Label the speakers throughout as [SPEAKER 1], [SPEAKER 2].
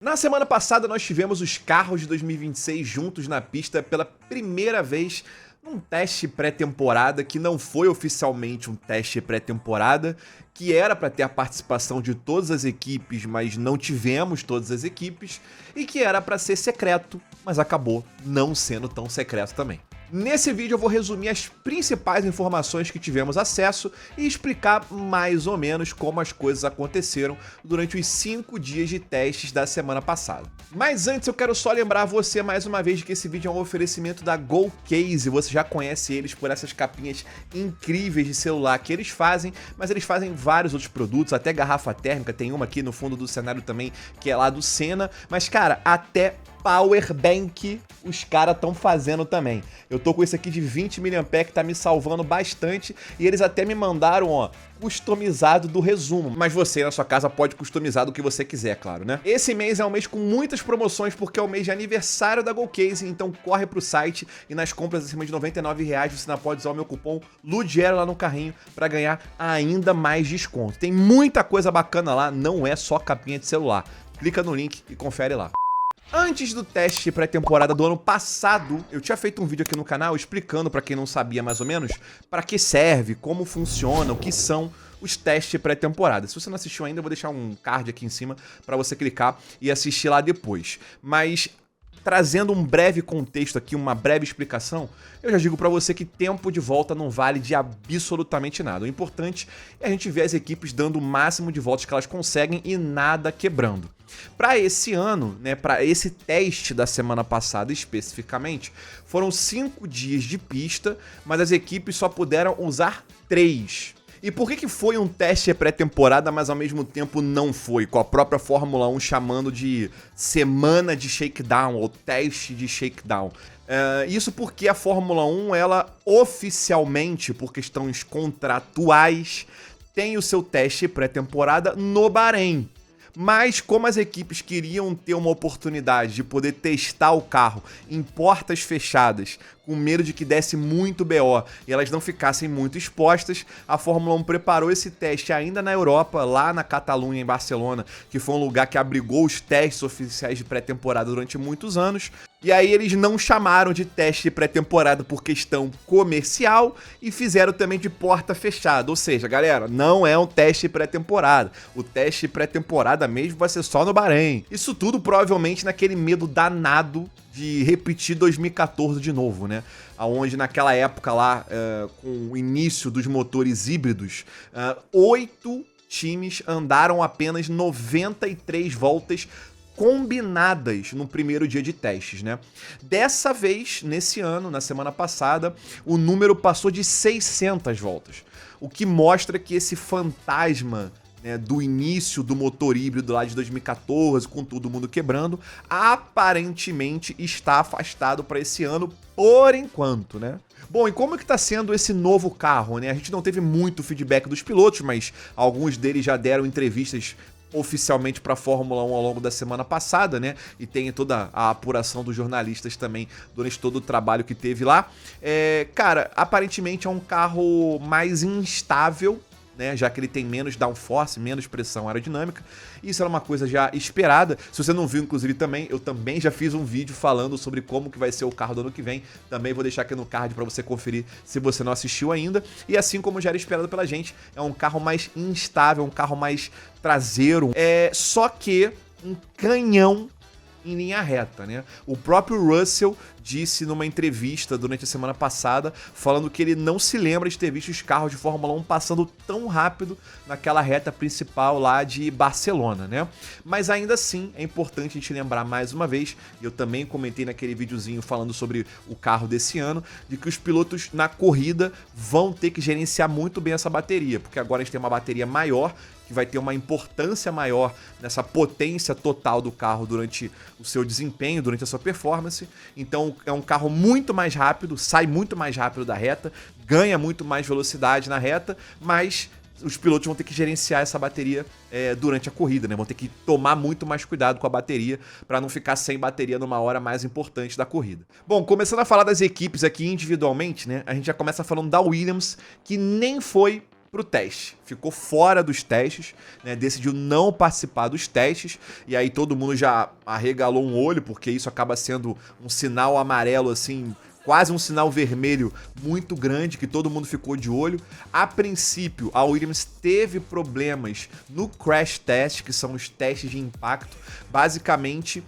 [SPEAKER 1] Na semana passada nós tivemos os carros de 2026 juntos na pista pela primeira vez num teste pré-temporada que não foi oficialmente um teste pré-temporada, que era para ter a participação de todas as equipes, mas não tivemos todas as equipes, e que era para ser secreto, mas acabou não sendo tão secreto também. Nesse vídeo eu vou resumir as principais informações que tivemos acesso e explicar mais ou menos como as coisas aconteceram durante os 5 dias de testes da semana passada. Mas antes eu quero só lembrar você mais uma vez de que esse vídeo é um oferecimento da GoCase. Você já conhece eles por essas capinhas incríveis de celular que eles fazem, mas eles fazem vários outros produtos, até garrafa térmica, tem uma aqui no fundo do cenário também que é lá do Senna, mas cara, até Powerbank os caras estão fazendo também. Eu tô com esse aqui de 20 mAh que tá me salvando bastante e eles até me mandaram, ó, customizado do resumo. Mas você na sua casa pode customizar do que você quiser, claro, né? Esse mês é um mês com muitas promoções porque é o mês de aniversário da GoCase, então corre pro site e nas compras acima de R$ 99 você ainda pode usar o meu cupom LUDGERO lá no carrinho para ganhar ainda mais desconto. Tem muita coisa bacana lá, não é só capinha de celular. Clica no link e confere lá. Antes do teste pré-temporada do ano passado, eu tinha feito um vídeo aqui no canal explicando, para quem não sabia mais ou menos, para que serve, como funciona, o que são os testes pré-temporada. Se você não assistiu ainda, eu vou deixar um card aqui em cima para você clicar e assistir lá depois. Mas trazendo um breve contexto aqui, uma breve explicação, eu já digo pra você que tempo de volta não vale de absolutamente nada. O importante é a gente ver as equipes dando o máximo de voltas que elas conseguem e nada quebrando. Para esse ano, né, para esse teste da semana passada especificamente, foram 5 dias de pista, mas as equipes só puderam usar 3. E por que foi um teste pré-temporada, mas ao mesmo tempo não foi, com a própria Fórmula 1 chamando de semana de shakedown, ou teste de shakedown? Isso porque a Fórmula 1, ela oficialmente, por questões contratuais, tem o seu teste pré-temporada no Bahrein. Mas como as equipes queriam ter uma oportunidade de poder testar o carro em portas fechadas, com medo de que desse muito BO e elas não ficassem muito expostas, a Fórmula 1 preparou esse teste ainda na Europa, lá na Catalunha, em Barcelona, que foi um lugar que abrigou os testes oficiais de pré-temporada durante muitos anos. E aí eles não chamaram de teste pré-temporada por questão comercial e fizeram também de porta fechada. Ou seja, galera, não é um teste pré-temporada. O teste pré-temporada mesmo vai ser só no Bahrein. Isso tudo provavelmente naquele medo danado de repetir 2014 de novo, né? Onde naquela época lá, com o início dos motores híbridos, 8 times andaram apenas 93 voltas combinadas no primeiro dia de testes, né? Dessa vez, nesse ano, na semana passada, o número passou de 600 voltas, o que mostra que esse fantasma, né, do início do motor híbrido lá de 2014, com todo mundo quebrando, aparentemente está afastado para esse ano por enquanto, né? Bom, e como que tá sendo esse novo carro, né? A gente não teve muito feedback dos pilotos, mas alguns deles já deram entrevistas oficialmente para a Fórmula 1 ao longo da semana passada, né? E tem toda a apuração dos jornalistas também durante todo o trabalho que teve lá. Cara, aparentemente é um carro mais instável, né, já que ele tem menos downforce, menos pressão aerodinâmica. Isso era uma coisa já esperada. Se você não viu, inclusive, também, eu também já fiz um vídeo falando sobre como que vai ser o carro do ano que vem. Também vou deixar aqui no card para você conferir se você não assistiu ainda. E assim como já era esperado pela gente, é um carro mais instável, um carro mais traseiro. Só que um canhão em linha reta, né? O próprio Russell disse numa entrevista durante a semana passada, falando que ele não se lembra de ter visto os carros de Fórmula 1 passando tão rápido naquela reta principal lá de Barcelona, né? Mas ainda assim, é importante a gente lembrar mais uma vez, e eu também comentei naquele videozinho falando sobre o carro desse ano, de que os pilotos na corrida vão ter que gerenciar muito bem essa bateria, porque agora a gente tem uma bateria maior, que vai ter uma importância maior nessa potência total do carro durante o seu desempenho, durante a sua performance. Então é um carro muito mais rápido, sai muito mais rápido da reta, ganha muito mais velocidade na reta, mas os pilotos vão ter que gerenciar essa bateria durante a corrida, né? Vão ter que tomar muito mais cuidado com a bateria para não ficar sem bateria numa hora mais importante da corrida. Bom, começando a falar das equipes aqui individualmente, né? A gente já começa falando da Williams, que nem foi pro teste. Ficou fora dos testes, né? Decidiu não participar dos testes, e aí todo mundo já arregalou um olho, porque isso acaba sendo um sinal amarelo, assim, quase um sinal vermelho muito grande, que todo mundo ficou de olho. A princípio, a Williams teve problemas no crash test, que são os testes de impacto. Basicamente,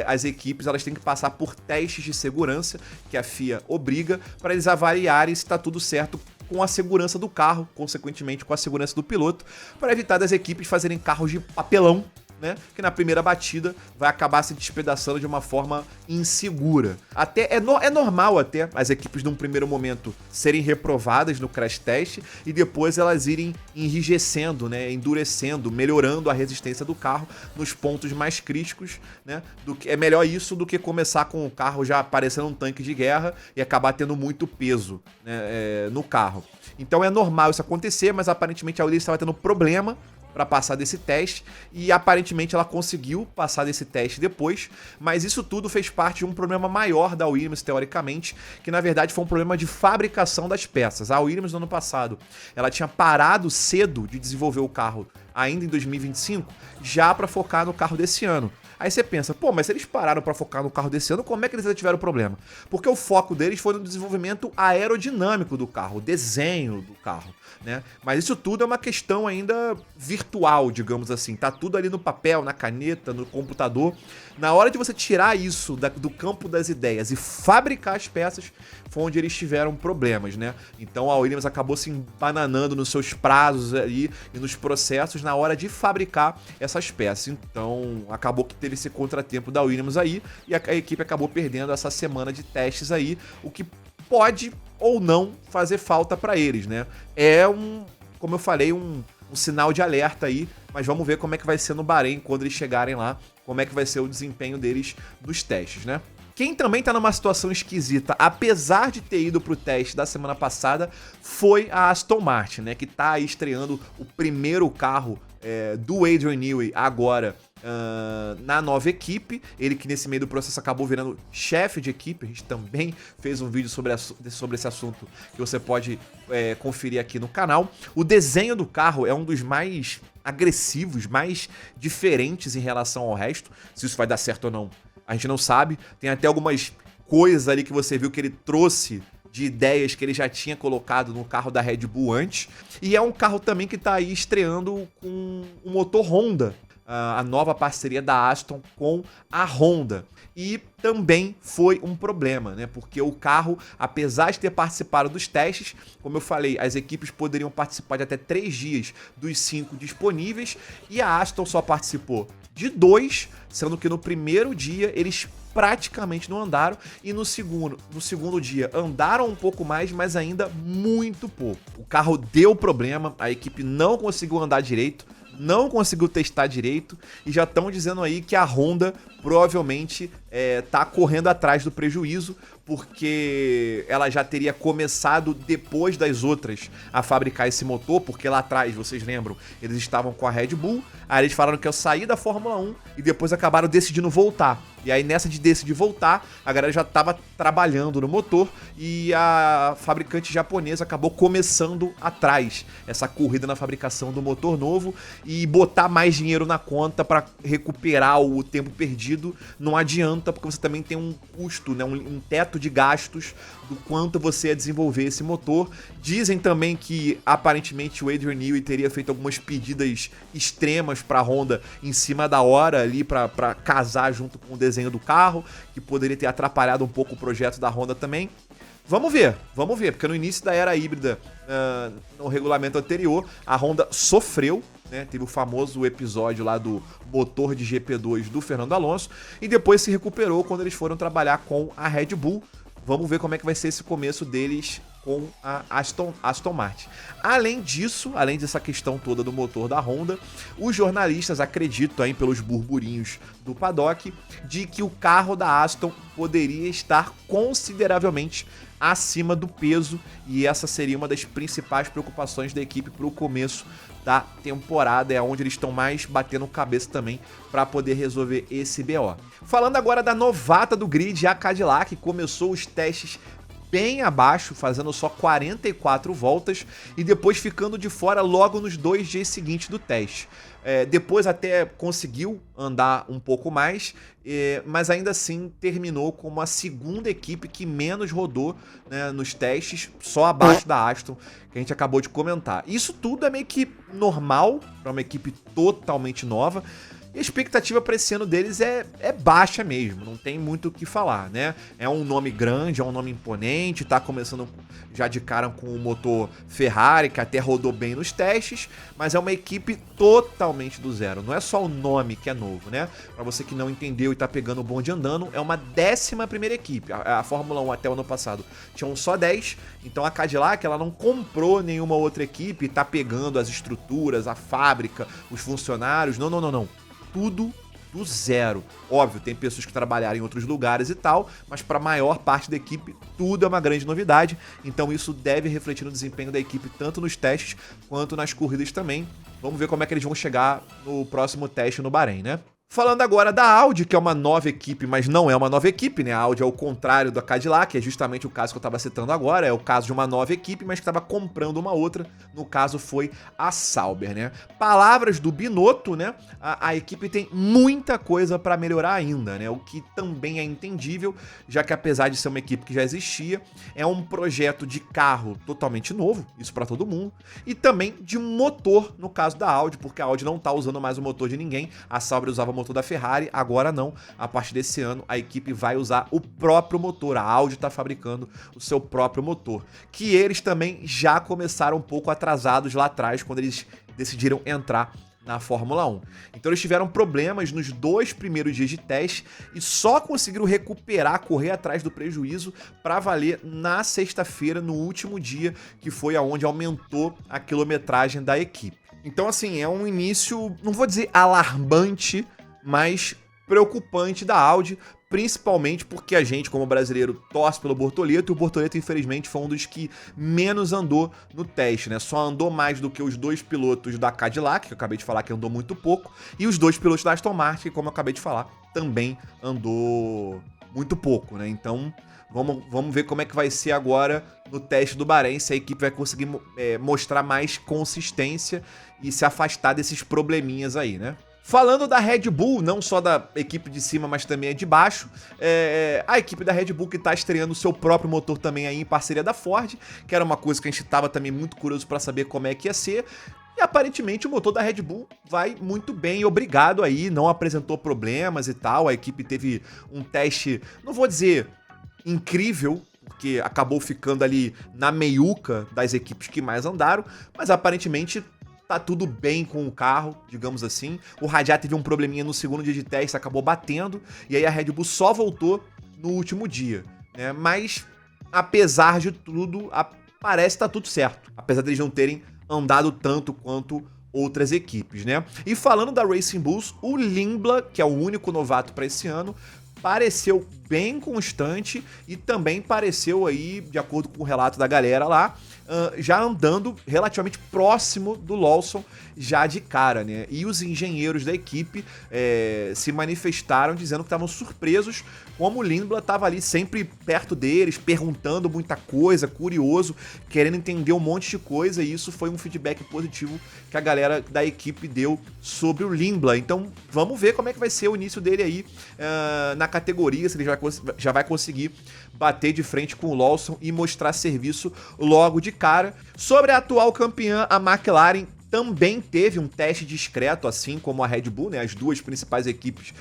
[SPEAKER 1] as equipes elas têm que passar por testes de segurança, que a FIA obriga, para eles avaliarem se está tudo certo com a segurança do carro, consequentemente com a segurança do piloto, para evitar das equipes fazerem carros de papelão, né, que na primeira batida vai acabar se despedaçando de uma forma insegura. Até é normal até as equipes num primeiro momento serem reprovadas no crash test e depois elas irem enrijecendo, né, endurecendo, melhorando a resistência do carro nos pontos mais críticos, né? É melhor isso do que começar com o carro já parecendo um tanque de guerra e acabar tendo muito peso, né, no carro. Então é normal isso acontecer, mas aparentemente a Williams estava tendo problema para passar desse teste, e aparentemente ela conseguiu passar desse teste depois, mas isso tudo fez parte de um problema maior da Williams, teoricamente, que na verdade foi um problema de fabricação das peças. A Williams no ano passado, ela tinha parado cedo de desenvolver o carro, ainda em 2025, já para focar no carro desse ano. Aí você pensa, pô, mas se eles pararam para focar no carro desse ano, como é que eles ainda tiveram problema? Porque o foco deles foi no desenvolvimento aerodinâmico do carro, o desenho do carro, né? Mas isso tudo é uma questão ainda virtual, digamos assim. Tá tudo ali no papel, na caneta, no computador. Na hora de você tirar isso do campo das ideias e fabricar as peças, foi onde eles tiveram problemas, né? Então a Williams acabou se embananando nos seus prazos ali e nos processos na hora de fabricar essas peças. Então acabou que teve esse contratempo da Williams aí e a equipe acabou perdendo essa semana de testes aí, o que pode ou não fazer falta para eles, né? Como eu falei, um sinal de alerta aí, mas vamos ver como é que vai ser no Bahrein quando eles chegarem lá, como é que vai ser o desempenho deles nos testes, né? Quem também tá numa situação esquisita, apesar de ter ido pro teste da semana passada, foi a Aston Martin, né? Que tá aí estreando o primeiro carro do Adrian Newey agora na nova equipe. Ele que nesse meio do processo acabou virando chefe de equipe. A gente também fez um vídeo sobre esse assunto que você pode conferir aqui no canal. O desenho do carro é um dos mais agressivos, mais diferentes em relação ao resto. Se isso vai dar certo ou não, a gente não sabe. Tem até algumas coisas ali que você viu que ele trouxe de ideias que ele já tinha colocado no carro da Red Bull antes. E é um carro também que está aí estreando com um motor Honda, a nova parceria da Aston com a Honda. E também foi um problema, né? Porque o carro, apesar de ter participado dos testes, como eu falei, as equipes poderiam participar de até 3 dias dos 5 disponíveis, e a Aston só participou de 2, sendo que no primeiro dia eles praticamente não andaram, e no segundo dia andaram um pouco mais, mas ainda muito pouco. O carro deu problema, a equipe não conseguiu andar direito, não conseguiu testar direito, e já estão dizendo aí que a Honda provavelmente tá correndo atrás do prejuízo, porque ela já teria começado depois das outras a fabricar esse motor, porque lá atrás, vocês lembram, eles estavam com a Red Bull, aí eles falaram que eu saí da Fórmula 1 e depois acabaram decidindo voltar. E aí nessa de decidir voltar, a galera já estava trabalhando no motor e a fabricante japonesa acabou começando atrás essa corrida na fabricação do motor novo e botar mais dinheiro na conta para recuperar o tempo perdido. Não adianta, porque você também tem um custo, né, um teto de gastos do quanto você ia desenvolver esse motor. Dizem também que aparentemente o Adrian Newey teria feito algumas pedidas extremas para a Honda em cima da hora ali para casar junto com o desenho do carro, que poderia ter atrapalhado um pouco o projeto da Honda também. Vamos ver, porque no início da era híbrida, no regulamento anterior, a Honda sofreu, né? Teve o famoso episódio lá do motor de GP2 do Fernando Alonso, e depois se recuperou quando eles foram trabalhar com a Red Bull. Vamos ver como é que vai ser esse começo deles com a Aston Martin. Além disso, além dessa questão toda do motor da Honda, os jornalistas acreditam aí pelos burburinhos do paddock de que o carro da Aston poderia estar consideravelmente acima do peso, e essa seria uma das principais preocupações da equipe para o começo da temporada. É onde eles estão mais batendo cabeça também para poder resolver esse BO. Falando agora da novata do grid, a Cadillac começou os testes bem abaixo, fazendo só 44 voltas e depois ficando de fora logo nos 2 dias seguintes do teste. Depois até conseguiu andar um pouco mais, mas ainda assim terminou como a segunda equipe que menos rodou, né, nos testes, só abaixo da Aston, que a gente acabou de comentar. Isso tudo é meio que normal para uma equipe totalmente nova. E a expectativa para esse ano deles é baixa mesmo, não tem muito o que falar, né? É um nome grande, é um nome imponente, tá começando já de cara com o motor Ferrari, que até rodou bem nos testes, mas é uma equipe totalmente do zero. Não é só o nome que é novo, né? Para você que não entendeu e tá pegando o bonde andando, é uma 11ª equipe. A Fórmula 1 até o ano passado tinham só 10, então a Cadillac ela não comprou nenhuma outra equipe e tá pegando as estruturas, a fábrica, os funcionários. Não. Tudo do zero. Óbvio, tem pessoas que trabalharam em outros lugares e tal, mas para a maior parte da equipe, tudo é uma grande novidade. Então isso deve refletir no desempenho da equipe, tanto nos testes quanto nas corridas também. Vamos ver como é que eles vão chegar no próximo teste no Bahrein, né? Falando agora da Audi, que é uma nova equipe, mas não é uma nova equipe, né? A Audi é o contrário da Cadillac, é justamente o caso que eu estava citando agora, é o caso de uma nova equipe, mas que estava comprando uma outra, no caso foi a Sauber, né? Palavras do Binotto, né? A equipe tem muita coisa para melhorar ainda, né? O que também é entendível, já que apesar de ser uma equipe que já existia, é um projeto de carro totalmente novo, isso para todo mundo, e também de motor, no caso da Audi, porque a Audi não tá usando mais o motor de ninguém, a Sauber usava o motor da Ferrari, agora não. A partir desse ano, a equipe vai usar o próprio motor. A Audi está fabricando o seu próprio motor, que eles também já começaram um pouco atrasados lá atrás, quando eles decidiram entrar na Fórmula 1. Então eles tiveram problemas nos 2 primeiros dias de teste e só conseguiram recuperar, correr atrás do prejuízo para valer na sexta-feira, no último dia, que foi aonde aumentou a quilometragem da equipe. Então, assim, é um início, não vou dizer alarmante, mas preocupante da Audi, principalmente porque a gente, como brasileiro, torce pelo Bortoleto, e o Bortoleto, infelizmente, foi um dos que menos andou no teste, né? Só andou mais do que os 2 pilotos da Cadillac, que eu acabei de falar que andou muito pouco, e os 2 pilotos da Aston Martin, que, como eu acabei de falar, também andou muito pouco, né? Então, vamos ver como é que vai ser agora no teste do Bahrein, se a equipe vai conseguir mostrar mais consistência e se afastar desses probleminhas aí, né? Falando da Red Bull, não só da equipe de cima, mas também a de baixo, a equipe da Red Bull que está estreando o seu próprio motor também aí em parceria da Ford, que era uma coisa que a gente estava também muito curioso para saber como é que ia ser. E aparentemente o motor da Red Bull vai muito bem, obrigado aí, não apresentou problemas e tal. A equipe teve um teste, não vou dizer incrível, porque acabou ficando ali na meiuca das equipes que mais andaram, mas aparentemente tá tudo bem com o carro, digamos assim. O radiar teve um probleminha no segundo dia de teste, acabou batendo, e aí a Red Bull só voltou no último dia, né? Mas, apesar de tudo, parece que tá tudo certo, apesar deles não terem andado tanto quanto outras equipes, né? E falando da Racing Bulls, o Lindblad, que é o único novato para esse ano, pareceu bem constante e também pareceu aí, de acordo com o relato da galera lá, já andando relativamente próximo do Lawson já de cara, né? E os engenheiros da equipe se manifestaram dizendo que estavam surpresos como o Lindblad estava ali sempre perto deles, perguntando muita coisa, curioso, querendo entender um monte de coisa, e isso foi um feedback positivo que a galera da equipe deu sobre o Lindblad. Então vamos ver como é que vai ser o início dele aí na categoria, se ele já vai conseguir bater de frente com o Lawson e mostrar serviço logo de cara. Sobre a atual campeã, a McLaren também teve um teste discreto, assim como a Red Bull, né? As duas principais equipes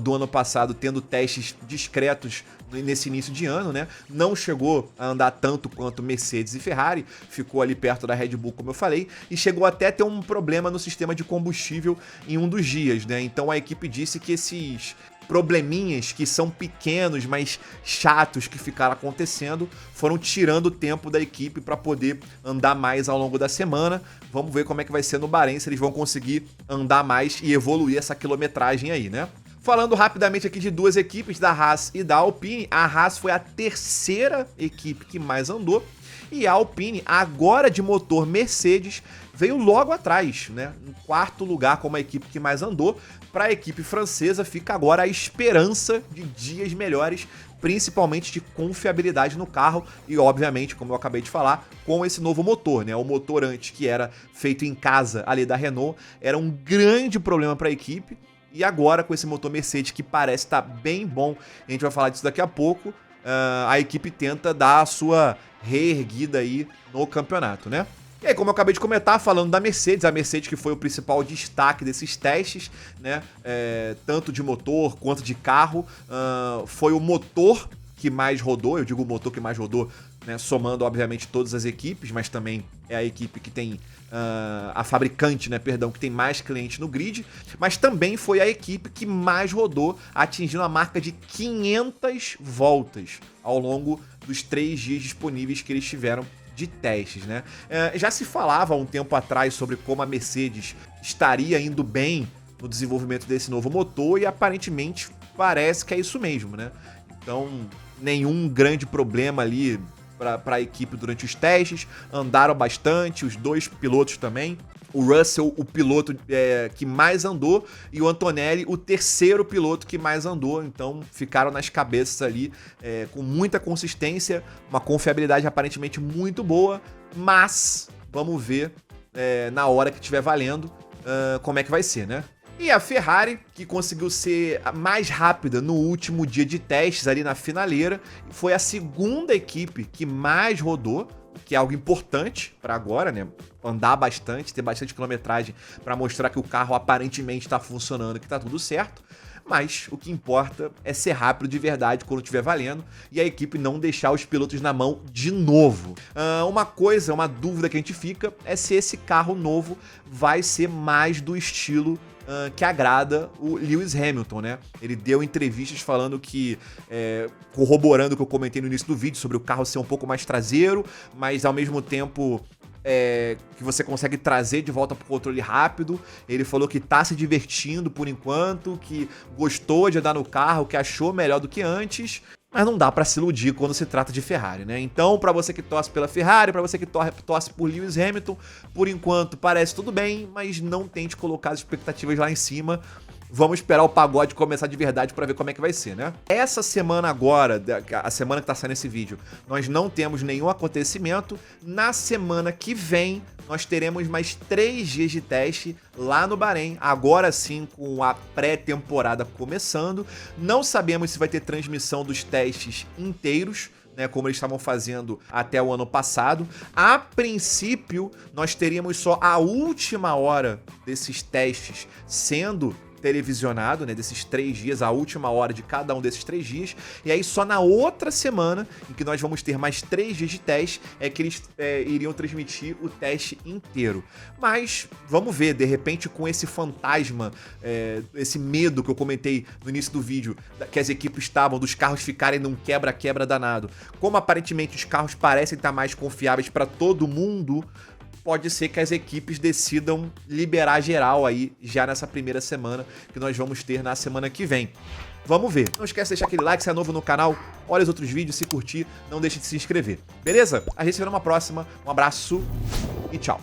[SPEAKER 1] do ano passado tendo testes discretos nesse início de ano, né? Não chegou a andar tanto quanto Mercedes e Ferrari, ficou ali perto da Red Bull, como eu falei, e chegou até a ter um problema no sistema de combustível em um dos dias, né? Então a equipe disse que esses probleminhas que são pequenos, mas chatos que ficaram acontecendo, foram tirando o tempo da equipe para poder andar mais ao longo da semana. Vamos ver como é que vai ser no Bahrein, se eles vão conseguir andar mais e evoluir essa quilometragem aí, né? Falando rapidamente aqui de duas equipes, da Haas e da Alpine, a Haas foi a terceira equipe que mais andou, E a Alpine, agora de motor Mercedes, veio logo atrás, né? Em quarto lugar como a equipe que mais andou. Para a equipe francesa fica agora a esperança de dias melhores, principalmente de confiabilidade no carro e, obviamente, como eu acabei de falar, com esse novo motor, né? O motor antes, que era feito em casa ali da Renault, era um grande problema para a equipe. E agora, com esse motor Mercedes, que parece estar bem bom, a gente vai falar disso daqui a pouco, a equipe tenta dar a sua reerguida aí no campeonato, né? E aí, como eu acabei de comentar, falando da Mercedes, a Mercedes que foi o principal destaque desses testes, né? Tanto de motor quanto de carro, foi o motor que mais rodou, eu digo o motor que mais rodou, né? Somando, obviamente, todas as equipes, mas também é a equipe que tem, a fabricante, né? Perdão, que tem mais clientes no grid, mas também foi a equipe que mais rodou, atingindo a marca de 500 voltas ao longo dos 3 dias disponíveis que eles tiveram de testes, né? Já se falava há um tempo atrás sobre como a Mercedes estaria indo bem no desenvolvimento desse novo motor e aparentemente parece que é isso mesmo, né? Então, nenhum grande problema ali para a equipe durante os testes, andaram bastante, os 2 pilotos também. O Russell, o piloto que mais andou, e o Antonelli, o terceiro piloto que mais andou. Então ficaram nas cabeças ali com muita consistência, uma confiabilidade aparentemente muito boa, mas vamos ver na hora que estiver valendo como é que vai ser, né? E a Ferrari, que conseguiu ser a mais rápida no último dia de testes ali na finaleira, foi a segunda equipe que mais rodou, que é algo importante para agora, né? Andar bastante, ter bastante quilometragem para mostrar que o carro aparentemente está funcionando, que está tudo certo. Mas o que importa é ser rápido de verdade quando estiver valendo e a equipe não deixar os pilotos na mão de novo. Uma dúvida que a gente fica é se esse carro novo vai ser mais do estilo que agrada o Lewis Hamilton, né? Ele deu entrevistas falando que, corroborando o que eu comentei no início do vídeo sobre o carro ser um pouco mais traseiro, mas ao mesmo tempo que você consegue trazer de volta pro controle rápido. Ele falou que tá se divertindo por enquanto, que gostou de andar no carro, que achou melhor do que antes. Mas não dá pra se iludir quando se trata de Ferrari, né? Então, pra você que torce pela Ferrari, pra você que torce por Lewis Hamilton, por enquanto parece tudo bem, mas não tente colocar as expectativas lá em cima. Vamos esperar o pagode começar de verdade pra ver como é que vai ser, né? Essa semana agora, a semana que tá saindo esse vídeo, nós não temos nenhum acontecimento. Na semana que vem, nós teremos mais 3 dias de teste lá no Bahrein, agora sim com a pré-temporada começando. Não sabemos se vai ter transmissão dos testes inteiros, né, como eles estavam fazendo até o ano passado. A princípio, nós teríamos só a última hora desses testes sendo televisionado, né, desses 3 dias, a última hora de cada um desses 3 dias, e aí só na outra semana, em que nós vamos ter mais 3 dias de teste, é que eles iriam transmitir o teste inteiro. Mas, vamos ver, de repente com esse fantasma, esse medo que eu comentei no início do vídeo, que as equipes estavam, dos carros ficarem num quebra-quebra danado, como aparentemente os carros parecem estar mais confiáveis para todo mundo, pode ser que as equipes decidam liberar geral aí já nessa primeira semana que nós vamos ter na semana que vem. Vamos ver. Não esquece de deixar aquele like se é novo no canal, olha os outros vídeos, se curtir, não deixe de se inscrever. Beleza? A gente se vê numa próxima. Um abraço e tchau.